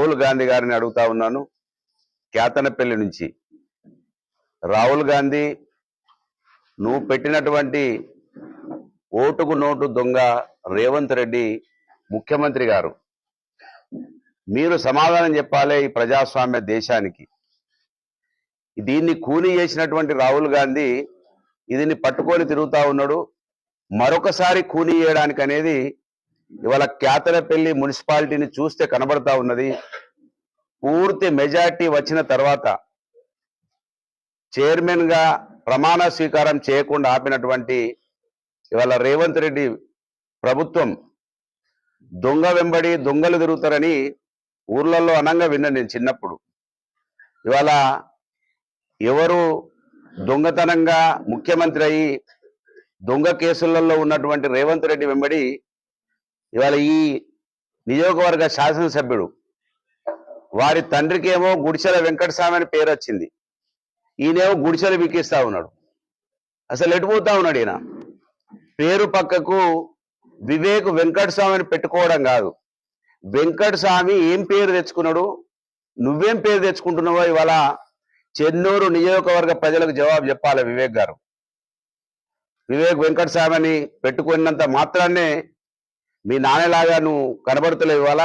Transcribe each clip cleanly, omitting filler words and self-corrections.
రాహుల్ గాంధీ గారిని అడుగుతా ఉన్నాను. కేతనపల్లి నుంచి రాహుల్ గాంధీ, నువ్వు పెట్టినటువంటి ఓటుకు నోటు దొంగ రేవంత్ రెడ్డి ముఖ్యమంత్రి గారు, మీరు సమాధానం చెప్పాలి ఈ ప్రజాస్వామ్య దేశానికి. దీన్ని కూని చేసినటువంటి రాహుల్ గాంధీ దీన్ని పట్టుకొని తిరుగుతా ఉన్నాడు. మరొకసారి కూని చేయడానికి అనేది ఇవాళ కేతనపల్లి మున్సిపాలిటీని చూస్తే కనబడతా ఉన్నది. పూర్తి మెజార్టీ వచ్చిన తర్వాత చైర్మన్ గా ప్రమాణ స్వీకారం చేయకుండా ఆపినటువంటి ఇవాళ రేవంత్ రెడ్డి ప్రభుత్వం దొంగ వెంబడి దొంగలు తిరుగుతారని ఊర్లలో అనంగా విన్నాను నేను చిన్నప్పుడు. ఇవాళ ఎవరు దొంగతనంగా ముఖ్యమంత్రి అయ్యి దొంగ కేసులలో ఉన్నటువంటి రేవంత్ రెడ్డి వెంబడి ఇవాళ ఈ నియోజకవర్గ శాసనసభ్యుడు, వారి తండ్రికేమో గుడిచెల వెంకటస్వామి అని పేరు వచ్చింది, ఈయనేమో గుడిచెలు బిక్కిస్తా ఉన్నాడు. అసలు ఎటుపోతా ఉన్నాడు ఈయన? పేరు పక్కకు వివేక్ వెంకటస్వామి అని పెట్టుకోవడం కాదు, వెంకటస్వామి ఏం పేరు తెచ్చుకున్నాడు, నువ్వేం పేరు తెచ్చుకుంటున్నావో ఇవాళ చెన్నూరు నియోజకవర్గ ప్రజలకు జవాబు చెప్పాలి వివేక్ గారు. వివేక్ వెంకటస్వామి అని పెట్టుకున్నంత మాత్రాన్నే మీ నాన్నలాగా నువ్వు కనబడుతున్నావు. ఇవాళ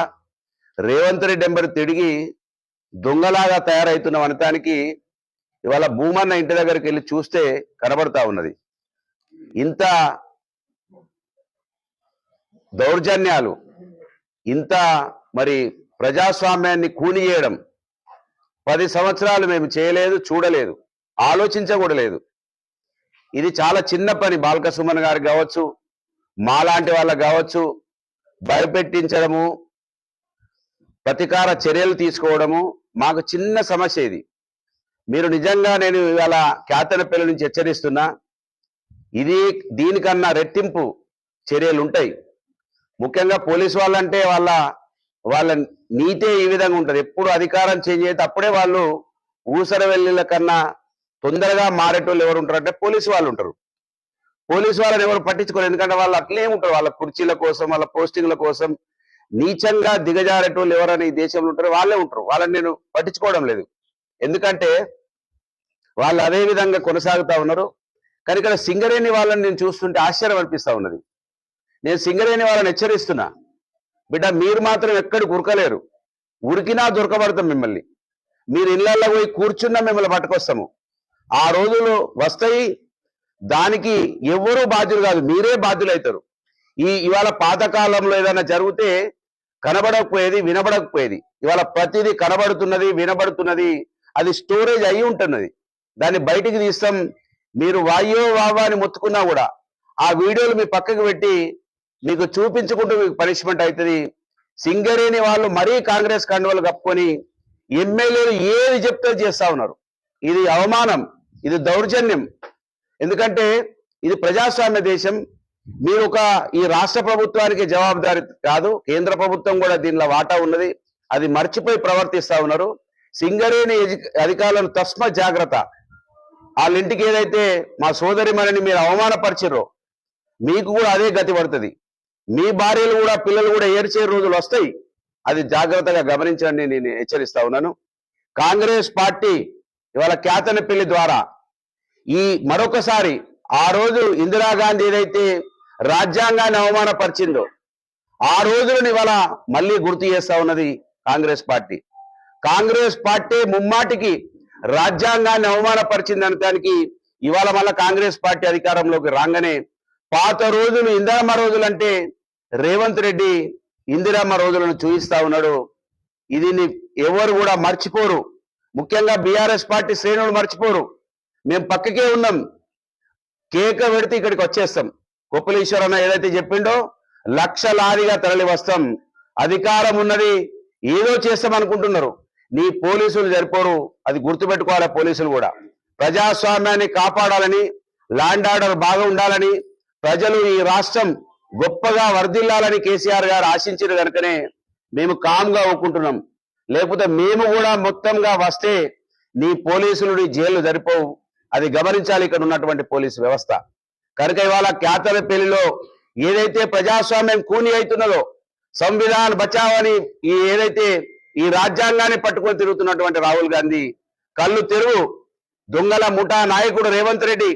రేవంత్ రెడ్డి ఎంబడి తిరిగి దొంగలాగా తయారవుతున్నావు అనటానికి ఇవాళ భూమన్న ఇంటి దగ్గరికి వెళ్ళి చూస్తే కనబడతా ఉన్నది. ఇంత దౌర్జన్యాలు, ఇంత మరి ప్రజాస్వామ్యాన్ని కూని చేయడం 10 సంవత్సరాలు మేము చేయలేదు, చూడలేదు, ఆలోచించకూడలేదు. ఇది చాలా చిన్న పని. బాల్క సుమన్ గారికి కావచ్చు, మాలాంటి వాళ్ళకి కావచ్చు, భయపెట్టించడము, ప్రతీకార చర్యలు తీసుకోవడము మాకు చిన్న సమస్య ఇది. మీరు నిజంగా, నేను ఇవాళ కేతనపల్లి నుంచి హెచ్చరిస్తున్నా, దీనికన్నా రెట్టింపు చర్యలు ఉంటాయి. ముఖ్యంగా పోలీసు వాళ్ళంటే వాళ్ళ నీతే ఈ విధంగా ఉంటుంది. ఎప్పుడు అధికారం చేంజ్ అయితే అప్పుడే వాళ్ళు ఊసర వెళ్ళిల కన్నా తొందరగా మారేటోళ్ళు ఎవరు ఉంటారంటే పోలీసు వాళ్ళు ఉంటారు. పోలీసు వాళ్ళని ఎవరు పట్టించుకోరు, ఎందుకంటే వాళ్ళు అట్లే ఉంటారు. వాళ్ళ కుర్చీల కోసం, వాళ్ళ పోస్టింగ్ల కోసం నీచంగా దిగజారేటోళ్ళు ఎవరైనా ఈ దేశంలో ఉంటారో వాళ్ళే ఉంటారు. వాళ్ళని నేను పట్టించుకోవడం లేదు, ఎందుకంటే వాళ్ళు అదే విధంగా కొనసాగుతా ఉన్నారు. కానీ ఇక్కడ సింగరేణి వాళ్ళని నేను చూస్తుంటే ఆశ్చర్యం అనిపిస్తా ఉన్నది. నేను సింగరేణి వాళ్ళని హెచ్చరిస్తున్నా, బిడ్డ మీరు మాత్రం ఎక్కడికి ఉరకలేరు, ఉరికినా దొరకబడతాం మిమ్మల్ని. మీరు ఇళ్లలో పోయి కూర్చున్నా మిమ్మల్ని పట్టుకొస్తాము. ఆ రోజులు వస్తాయి, దానికి ఎవరూ బాధ్యులు కాదు, మీరే బాధ్యులు అవుతారు. ఇవాళ పాతకాలంలో ఏదైనా జరిగితే కనబడకపోయేది, వినబడకపోయేది. ఇవాళ ప్రతిదీ కనబడుతున్నది, వినబడుతున్నది, అది స్టోరేజ్ అయి ఉంటున్నది. దాన్ని బయటికి తీస్తాం. మీరు వాయో వావా అని మొత్తుకున్నా కూడా ఆ వీడియోలు మీ పక్కకు పెట్టి మీకు చూపించుకుంటూ మీకు పనిష్మెంట్ అవుతుంది. సింగరేణి వాళ్ళు మరీ కాంగ్రెస్ కండువలు కప్పుకొని ఎమ్మెల్యేలు ఏది చెప్తే చేస్తా ఉన్నారు. ఇది అవమానం, ఇది దౌర్జన్యం. ఎందుకంటే ఇది ప్రజాస్వామ్య దేశం. మీరు ఈ రాష్ట్ర ప్రభుత్వానికి జవాబుదారి కాదు, కేంద్ర ప్రభుత్వం కూడా దీనిలో వాటా ఉన్నది. అది మర్చిపోయి ప్రవర్తిస్తా ఉన్నారు. సింగరేణి అధికారులను తస్మ జాగ్రత్త. వాళ్ళ ఇంటికి ఏదైతే మా సోదరిమణిని మీరు అవమానపరిచారో మీకు కూడా అదే గతి పడుతుంది. మీ భార్యలు కూడా, పిల్లలు కూడా ఏడ్చే రోజులు వస్తాయి. అది జాగ్రత్తగా గమనించండి, నేను హెచ్చరిస్తా ఉన్నాను. కాంగ్రెస్ పార్టీ ఇవాళ కేతనపల్లి ద్వారా మరొకసారి ఆ రోజు ఇందిరాగాంధీ ఏదైతే రాజ్యాంగాన్ని అవమానపరిచిందో ఆ రోజులను ఇవాళ మళ్ళీ గుర్తు చేస్తా ఉన్నది కాంగ్రెస్ పార్టీ. కాంగ్రెస్ పార్టీ ముమ్మాటికి రాజ్యాంగాన్ని అవమానపరిచింది అనడానికి ఇవాళ మళ్ళా కాంగ్రెస్ పార్టీ అధికారంలోకి రాగానే పాత రోజులు, ఇందిరమ్మ రోజులు అంటే రేవంత్ రెడ్డి ఇందిరమ్మ రోజులను చూపిస్తా ఉన్నాడు. ఇది ఎవరు కూడా మర్చిపోరు, ముఖ్యంగా బీఆర్ఎస్ పార్టీ శ్రేణులు మర్చిపోరు. మేము పక్కకే ఉన్నాం, కేక పెడితే ఇక్కడికి వచ్చేస్తాం. కొప్పులీశ్వర్ అన్న ఏదైతే చెప్పిండో లక్షలాదిగా తరలి వస్తాం. అధికారం ఉన్నది, ఏదో చేస్తాం అనుకుంటున్నారు. నీ పోలీసులు సరిపోరు, అది గుర్తుపెట్టుకోవాలి. పోలీసులు కూడా ప్రజాస్వామ్యాన్ని కాపాడాలని, ల్యాండ్ ఆర్డర్ బాగా ఉండాలని, ప్రజలు ఈ రాష్ట్రం గొప్పగా వర్ధిల్లాలని కేసీఆర్ గారు ఆశించారు కనుకనే మేము కామ్గా ఒప్పుకుంటున్నాం. లేకపోతే మేము కూడా మొత్తంగా వస్తే నీ పోలీసులు నీ జైలు సరిపోవు. అది గమనించాలి ఇక్కడ ఉన్నటువంటి పోలీసు వ్యవస్థ. కనుక ఇవాళ కేతనపల్లిలో ఏదైతే ప్రజాస్వామ్యం కూని అవుతున్నదో, సంవిధాన్ బచావ్ అని ఏదైతే ఈ రాజ్యాంగాన్ని పట్టుకొని తిరుగుతున్నటువంటి రాహుల్ గాంధీ కళ్ళు తెరువు దొంగల ముఠా నాయకుడు రేవంత్ రెడ్డి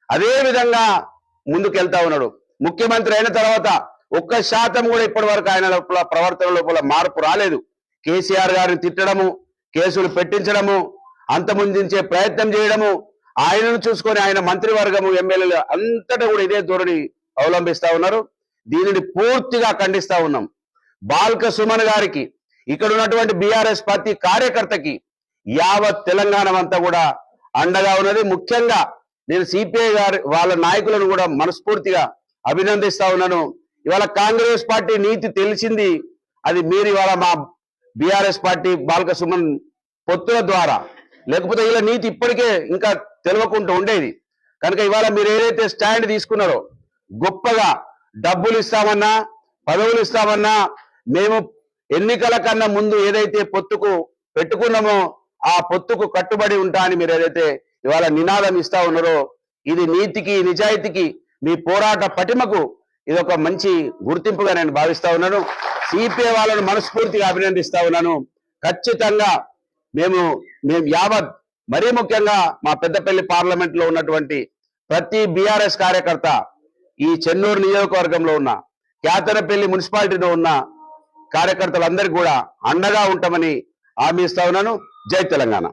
అదే విధంగా ముందుకెళ్తా ఉన్నాడు. ముఖ్యమంత్రి అయిన తర్వాత 1% కూడా ఇప్పటి వరకు ఆయన లోపల ప్రవర్తన లోపల మార్పు రాలేదు. కేసీఆర్ గారిని తిట్టడము, కేసులు పెట్టించడము, అంతమొందించే ప్రయత్నం చేయడము, ఆయనను చూసుకొని ఆయన మంత్రివర్గము ఎమ్మెల్యేలు అంతటా కూడా ఇదే ధోరణి అవలంబిస్తా ఉన్నారు. దీనిని పూర్తిగా ఖండిస్తా ఉన్నాం. బాల్క సుమన్ గారికి, ఇక్కడ ఉన్నటువంటి బీఆర్ఎస్ పార్టీ కార్యకర్తకి యావత్ తెలంగాణ అంతా కూడా అండగా ఉన్నది. ముఖ్యంగా నేను సిపిఐ గారి వాళ్ళ నాయకులను కూడా మనస్ఫూర్తిగా అభినందిస్తా ఉన్నాను. ఇవాళ కాంగ్రెస్ పార్టీ నీతి తెలిసింది, అది మీరు ఇవాళ మా బీఆర్ఎస్ పార్టీ బాల్క సుమన్ పొత్తుల ద్వారా, లేకపోతే ఇలా నీతి ఇప్పటికే ఇంకా తెలియకుండా ఉండేది. కనుక ఇవాళ మీరు ఏదైతే స్టాండ్ తీసుకున్నారో, గొప్పగా డబ్బులు ఇస్తామన్నా పదవులు ఇస్తామన్నా మేము ఎన్నికల కన్నా ముందు ఏదైతే పొత్తుకు పెట్టుకున్నామో ఆ పొత్తుకు కట్టుబడి ఉంటా అని మీరు ఏదైతే ఇవాళ నినాదం ఇస్తా ఉన్నారో, ఇది నీతికి నిజాయితీకి మీ పోరాట పటిమకు ఇది ఒక మంచి గుర్తింపుగా నేను భావిస్తా ఉన్నాను. సిపిఐ వాళ్ళను మనస్ఫూర్తిగా అభినందిస్తా ఉన్నాను. ఖచ్చితంగా మేము యావత్, మరీ ముఖ్యంగా మా పెద్దపల్లి పార్లమెంట్ లో ఉన్నటువంటి ప్రతి బీఆర్ఎస్ కార్యకర్త, ఈ చెన్నూరు నియోజకవర్గంలో ఉన్న కేతనపల్లి మున్సిపాలిటీలో ఉన్న కార్యకర్తలందరికీ కూడా అండగా ఉంటామని హామీ ఇస్తా ఉన్నాను. జై తెలంగాణ.